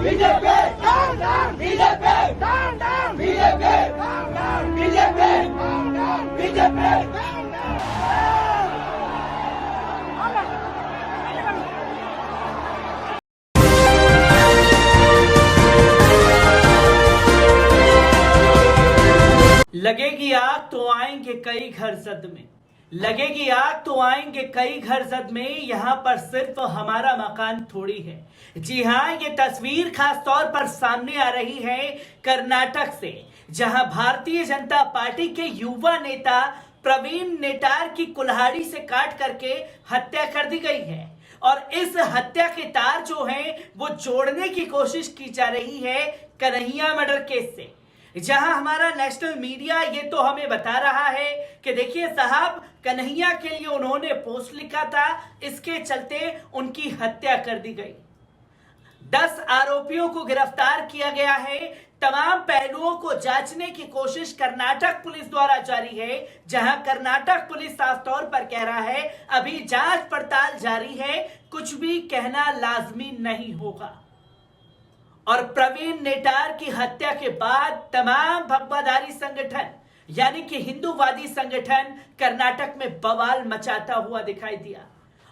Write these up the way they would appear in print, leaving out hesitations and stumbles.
BJP BJP BJP BJP BJP लगेगी आग तो आएंगे कई घर जद में, लगेगी आग तो आएंगे कई घर जद में, यहां पर सिर्फ हमारा मकान थोड़ी है। जी हां, ये तस्वीर खास तौर पर सामने आ रही है कर्नाटक से, जहां भारतीय जनता पार्टी के युवा नेता प्रवीण नेटार की कुल्हाड़ी से काट करके हत्या कर दी गई है। और इस हत्या के तार जो हैं वो जोड़ने की कोशिश की जा रही है कन्हैया मर्डर केस से, जहां हमारा नेशनल मीडिया ये तो हमें बता रहा है कि देखिए साहब, कन्हैया के लिए उन्होंने पोस्ट लिखा था, इसके चलते उनकी हत्या कर दी गई। 10 आरोपियों को गिरफ्तार किया गया है। तमाम पहलुओं को जांचने की कोशिश कर्नाटक पुलिस द्वारा जारी है, जहां कर्नाटक पुलिस साफ तौर पर कह रहा है अभी जांच पड़ताल जारी है, कुछ भी कहना लाजमी नहीं होगा। और प्रवीण नेटार की हत्या के बाद तमाम भगवाधारी संगठन यानी कि हिंदूवादी संगठन कर्नाटक में बवाल मचाता हुआ दिखाई दिया।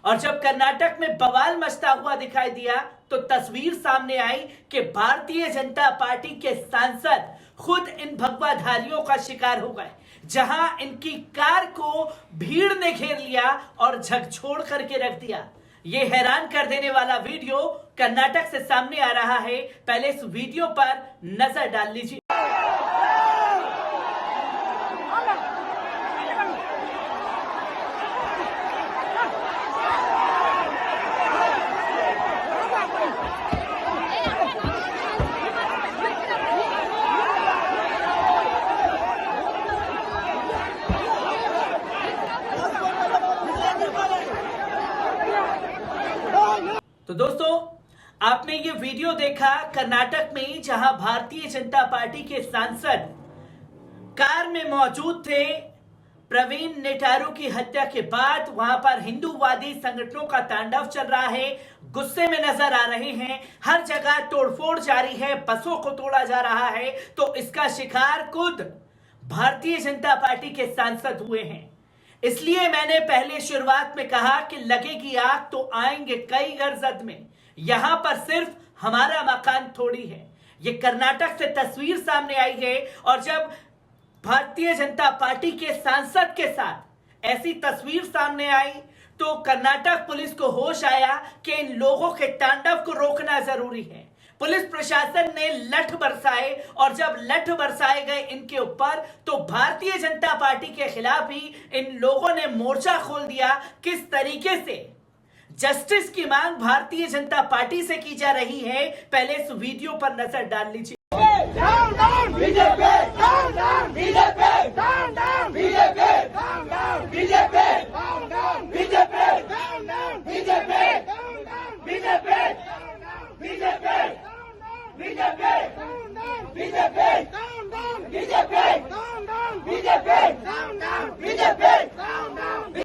और जब कर्नाटक में बवाल मचता हुआ दिखाई दिया तो तस्वीर सामने आई कि भारतीय जनता पार्टी के सांसद खुद इन भगवाधारियों का शिकार हो गए, जहां इनकी कार को भीड़ ने घेर लिया और झकझोर करके रख दिया। ये हैरान कर देने वाला वीडियो कर्नाटक से सामने आ रहा है। पहले इस वीडियो पर नजर डाल लीजिए। तो दोस्तों, आपने ये वीडियो देखा कर्नाटक में, जहां भारतीय जनता पार्टी के सांसद कार में मौजूद थे। प्रवीण नेटारू की हत्या के बाद वहां पर हिंदूवादी संगठनों का तांडव चल रहा है, गुस्से में नजर आ रहे हैं, हर जगह तोड़फोड़ जारी है, बसों को तोड़ा जा रहा है। तो इसका शिकार खुद भारतीय जनता पार्टी के सांसद हुए हैं। इसलिए मैंने पहले शुरुआत में कहा कि लगेगी आग तो आएंगे कई घर जद में, यहां पर सिर्फ हमारा मकान थोड़ी है। ये कर्नाटक से तस्वीर सामने आई है। और जब भारतीय जनता पार्टी के सांसद के साथ ऐसी तस्वीर सामने आई तो कर्नाटक पुलिस को होश आया कि इन लोगों के तांडव को रोकना जरूरी है। पुलिस प्रशासन ने लठ बरसाए और जब लठ बरसाए गए इनके ऊपर तो भारतीय जनता पार्टी के खिलाफ ही इन लोगों ने मोर्चा खोल दिया। किस तरीके से जस्टिस की मांग भारतीय जनता पार्टी से की जा रही है, पहले इस वीडियो पर नजर डाल लीजिए।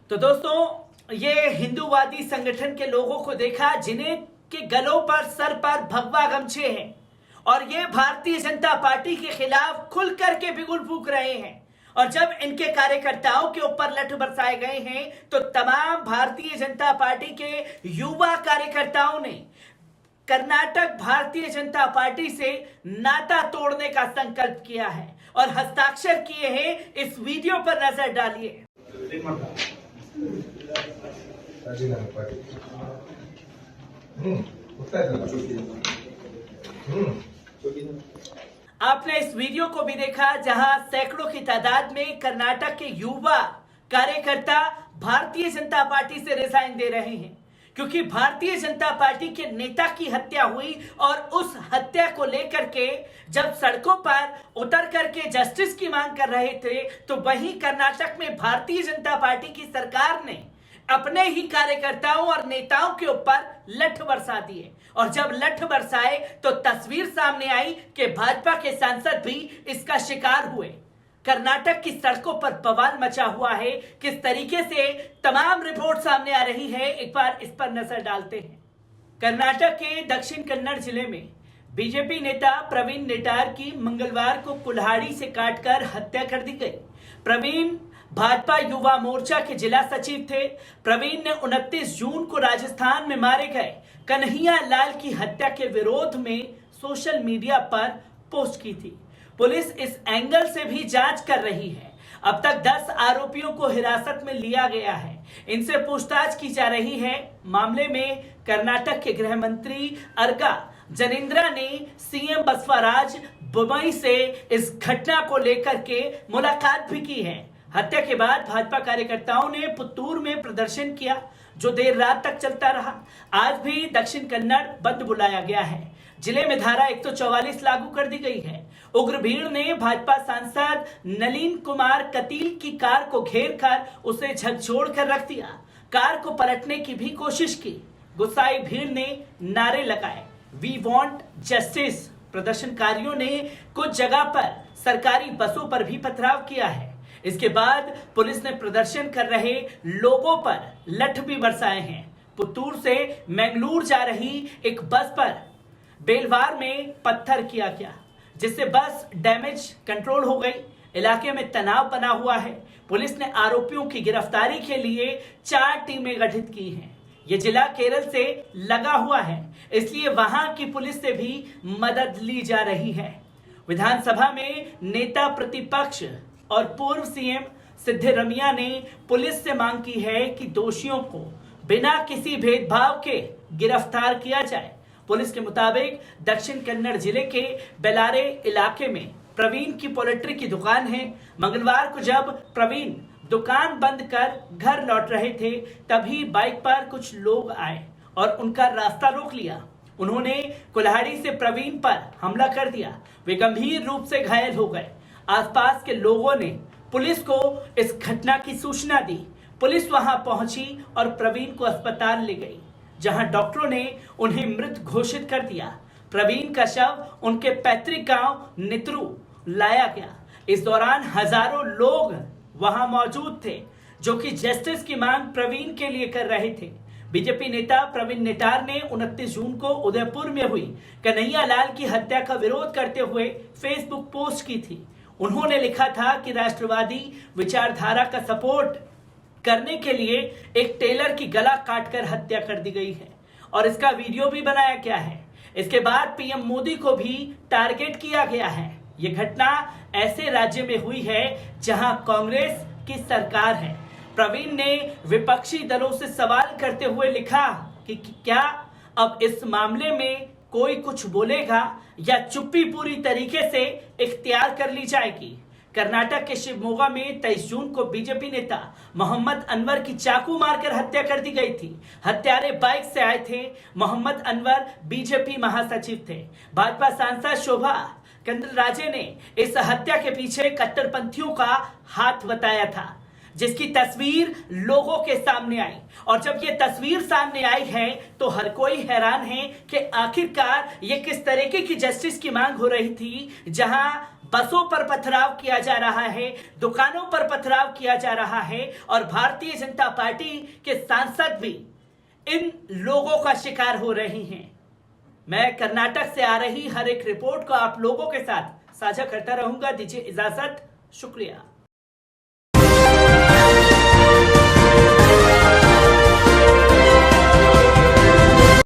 तो दोस्तों, ये हिंदूवादी संगठन के लोगों को देखा जिन्हें के गलों पर, सर पर भगवा गमछे हैं और ये भारतीय जनता पार्टी के खिलाफ खुल करके बिगुल फूंक रहे हैं। और जब इनके कार्यकर्ताओं के ऊपर लठ बरसाए गए हैं तो तमाम भारतीय जनता पार्टी के युवा कार्यकर्ताओं ने कर्नाटक भारतीय जनता पार्टी से नाता तोड़ने का संकल्प किया है और हस्ताक्षर किए हैं। इस वीडियो पर नजर डालिए। आपने इस वीडियो को भी देखा जहां सैकड़ों की तादाद में कर्नाटक के युवा कार्यकर्ता भारतीय जनता पार्टी से रिजाइन दे रहे हैं, क्योंकि भारतीय जनता पार्टी के नेता की हत्या हुई और उस हत्या को लेकर के जब सड़कों पर उतर करके जस्टिस की मांग कर रहे थे तो वहीं कर्नाटक में भारतीय जनता पार्टी की सरकार ने अपने ही कार्यकर्ताओं और नेताओं के ऊपर लठ बरसा दिए। और जब लठ बरसाए तो तस्वीर सामने आई कि भाजपा के सांसद भी इसका शिकार हुए। कर्नाटक की सड़कों पर बवाल मचा हुआ है। किस तरीके से तमाम रिपोर्ट सामने आ रही है, एक बार इस पर नजर डालते हैं। कर्नाटक के दक्षिण कन्नड़ जिले में बीजेपी नेता प्रवीण नेटार की मंगलवार को कुल्हाड़ी से काटकर हत्या कर दी गई। प्रवीण भाजपा युवा मोर्चा के जिला सचिव थे। प्रवीण ने 29 जून को राजस्थान में मारे गए कन्हैया लाल की हत्या के विरोध में सोशल मीडिया पर पोस्ट की थी। पुलिस इस एंगल से भी जांच कर रही है। अब तक 10 आरोपियों को हिरासत में लिया गया है। इनसे पूछताछ की जा रही है। मामले में कर्नाटक के गृह मंत्री अर्गा जनेंद्रा ने सीएम बसवराज बोम्मई से इस घटना को लेकर के मुलाकात भी की है। हत्या के बाद भाजपा कार्यकर्ताओं ने पुत्तूर में प्रदर्शन किया जो देर रात तक चलता रहा। आज भी दक्षिण कन्नड़ बंद बुलाया गया है। जिले में धारा 144 लागू कर दी गई है। उग्र भीड़ ने भाजपा सांसद नलिन कुमार कतील की कार को घेर कर उसे झकझोर कर रख दिया। कार को पलटने की भी कोशिश की। गुस्साई भीड़ ने नारे लगाए, वी वॉन्ट जस्टिस। प्रदर्शनकारियों ने कुछ जगह पर सरकारी बसों पर भी पथराव किया है। इसके बाद पुलिस ने प्रदर्शन कर रहे लोगों पर लठ भी बरसाए हैं। पुत्तूर से मैंगलोर जा रही एक बस पर बेलवार में पत्थर किया गया जिससे बस डैमेज कंट्रोल हो गई। इलाके में तनाव बना हुआ है। पुलिस ने आरोपियों की गिरफ्तारी के लिए 4 टीमें गठित की हैं। यह जिला केरल से लगा हुआ है, इसलिए वहां की पुलिस से भी मदद ली जा रही है। विधानसभा में नेता प्रतिपक्ष और पूर्व सीएम सिद्धरमैया ने पुलिस से मांग की है कि दोषियों को बिना किसी भेदभाव के गिरफ्तार किया जाए। पुलिस के मुताबिक दक्षिण कन्नड़ जिले के बेलारे इलाके में प्रवीण की पोल्ट्री की दुकान है। मंगलवार को जब प्रवीण दुकान बंद कर घर लौट रहे थे तभी बाइक पर कुछ लोग आए और उनका रास्ता रोक लिया। उन्होंने कुल्हाड़ी से प्रवीण पर हमला कर दिया। वे गंभीर रूप से घायल हो गए। आसपास के लोगों ने पुलिस को इस घटना की सूचना दी। पुलिस वहां पहुंची और प्रवीण को अस्पताल ले गई, जहां डॉक्टरों ने उन्हें मृत घोषित कर दिया। प्रवीण का शव उनके पैतृक गांव नित्रु लाया गया। इस दौरान हजारों लोग वहां मौजूद थे जो कि जस्टिस की मांग प्रवीण के लिए कर रहे थे। बीजेपी नेता प्रवीण नेटार ने 29 जून को उदयपुर में हुई कन्हैया लाल की हत्या का विरोध करते हुए फेसबुक पोस्ट की थी। उन्होंने लिखा था कि राष्ट्रवादी विचारधारा का सपोर्ट करने के लिए एक टेलर की गला काटकर हत्या कर दी गई है और इसका वीडियो भी बनाया गया है। इसके बाद पीएम मोदी को भी टारगेट किया गया है। यह घटना ऐसे राज्य में हुई है जहां कांग्रेस की सरकार है। प्रवीण ने विपक्षी दलों से सवाल करते हुए लिखा कि क्या अब इस मामले में कोई कुछ बोलेगा या चुप्पी पूरी तरीके से इख्तियार कर ली जाएगी। कर्नाटक के शिवमोगा में 23 जून को बीजेपी नेता मोहम्मद अनवर की चाकू मारकर हत्या कर दी गई थी। हत्यारे बाइक से आए थे। मोहम्मद अनवर बीजेपी महासचिव थे। भाजपा सांसद शोभा कंदलराजे ने इस हत्या के पीछे कट्टरपंथियों का हाथ बताया था, जिसकी तस्वीर लोगों के सामने आई। और जब ये तस्वीर सामने आई है तो हर कोई हैरान है कि आखिरकार ये किस तरीके की जस्टिस की मांग हो रही थी, जहां बसों पर पथराव किया जा रहा है, दुकानों पर पथराव किया जा रहा है और भारतीय जनता पार्टी के सांसद भी इन लोगों का शिकार हो रहे हैं। मैं कर्नाटक से आ रही हर एक रिपोर्ट को आप लोगों के साथ साझा करता रहूंगा। दीजिए इजाजत, शुक्रिया।